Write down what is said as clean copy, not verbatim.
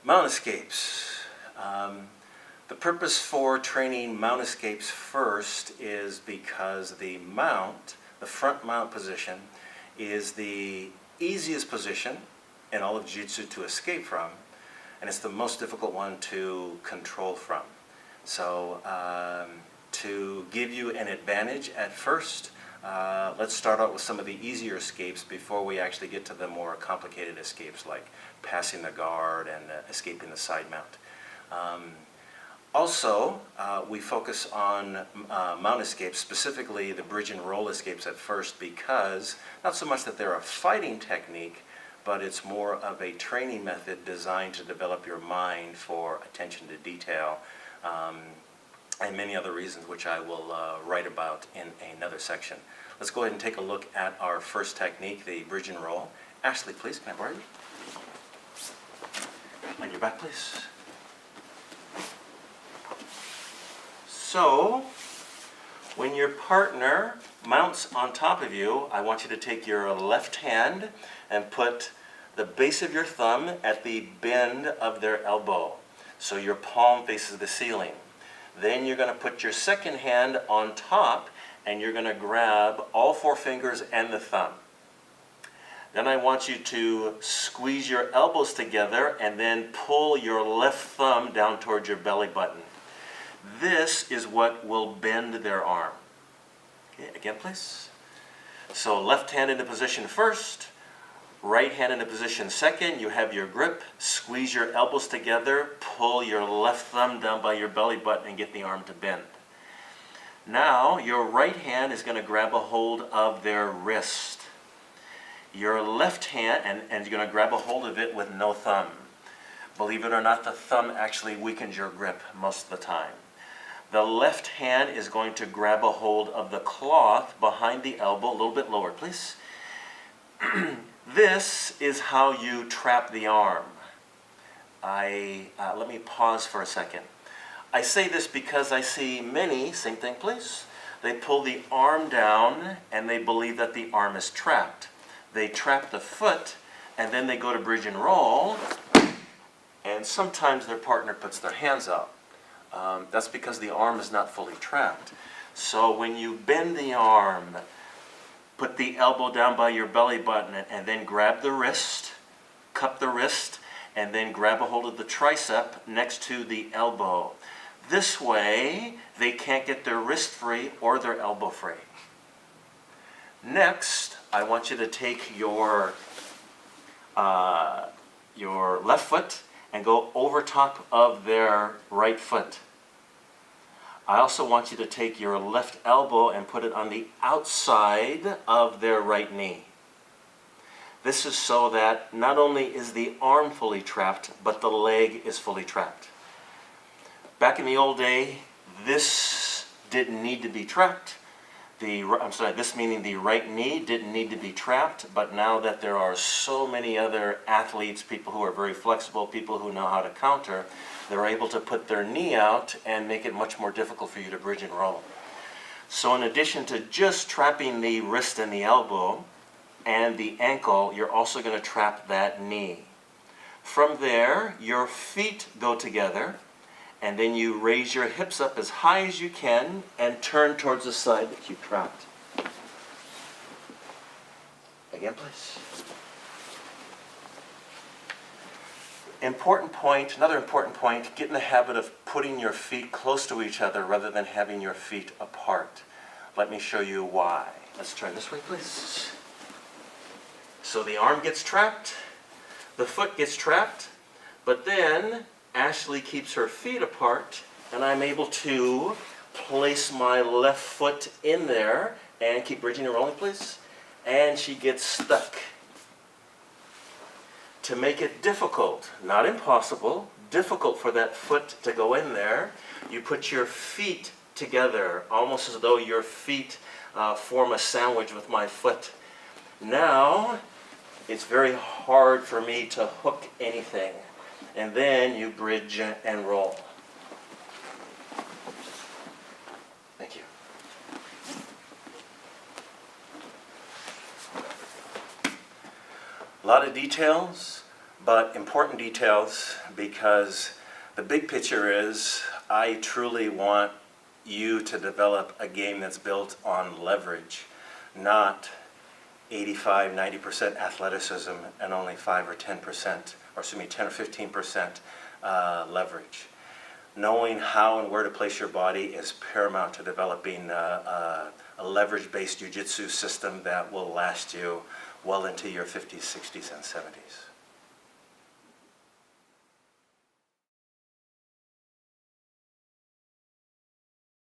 Mount escapes. The purpose for training mount escapes first is because the front mount position, is the easiest position in all of Jiu-Jitsu to escape from, and it's the most difficult one to control from. So to give you an advantage at first, let's start out with some of the easier escapes before we actually get to the more complicated escapes like passing the guard and escaping the side mount. Also, we focus on mount escapes, specifically the bridge and roll escapes at first, because not so much that they're a fighting technique, but it's more of a training method designed to develop your mind for attention to detail, and many other reasons which I will write about in another section. Let's go ahead and take a look at our first technique, the bridge and roll. Ashley, please, can I borrow you? On your back, please. So, when your partner mounts on top of you, I want you to take your left hand and put the base of your thumb at the bend of their elbow, so your palm faces the ceiling. Then you're going to put your second hand on top and you're going to grab all four fingers and the thumb. Then I want you to squeeze your elbows together and then pull your left thumb down towards your belly button. This is what will bend their arm. Okay, again please. So left hand into position first, right hand into position second. You have your grip, squeeze your elbows together, pull your left thumb down by your belly button and get the arm to bend. Now your right hand is going to grab a hold of their wrist. Your left hand, and you're going to grab a hold of it with no thumb. Believe it or not, the thumb actually weakens your grip most of the time. The left hand is going to grab a hold of the cloth behind the elbow, a little bit lower, please. This is how you trap the arm. Let me pause for a second. I say this because I see many, same thing please, they pull the arm down and they believe that the arm is trapped. They trap the foot and then they go to bridge and roll, and sometimes their partner puts their hands out. That's because the arm is not fully trapped. So when you bend the arm, put the elbow down by your belly button and then grab the wrist, cup the wrist, and then grab a hold of the tricep next to the elbow. This way, they can't get their wrist free or their elbow free. Next, I want you to take your left foot and go over top of their right foot. I also want you to take your left elbow and put it on the outside of their right knee. This is so that not only is the arm fully trapped, but the leg is fully trapped. Back in the old day, this didn't need to be trapped. This meaning the right knee didn't need to be trapped, but now that there are so many other athletes, people who are very flexible, people who know how to counter, they're able to put their knee out and make it much more difficult for you to bridge and roll. So in addition to just trapping the wrist and the elbow and the ankle, you're also going to trap that knee. From there, your feet go together, and then you raise your hips up as high as you can and turn towards the side that you trapped. Again, please. Another important point, get in the habit of putting your feet close to each other rather than having your feet apart. Let me show you why. Let's try this way, please. So the arm gets trapped, the foot gets trapped, but then Ashley keeps her feet apart, and I'm able to place my left foot in there and keep bridging and rolling, please. And she gets stuck. To make it difficult, not impossible, difficult for that foot to go in there, you put your feet together, almost as though your feet form a sandwich with my foot. Now, it's very hard for me to hook anything. And then you bridge and roll. Thank you. A lot of details, but important details, because the big picture is I truly want you to develop a game that's built on leverage, not 85, 90% athleticism and only 5 or 10%, or excuse me, 10 or 15% leverage. Knowing how and where to place your body is paramount to developing a leverage-based jiu-jitsu system that will last you well into your 50s, 60s, and 70s.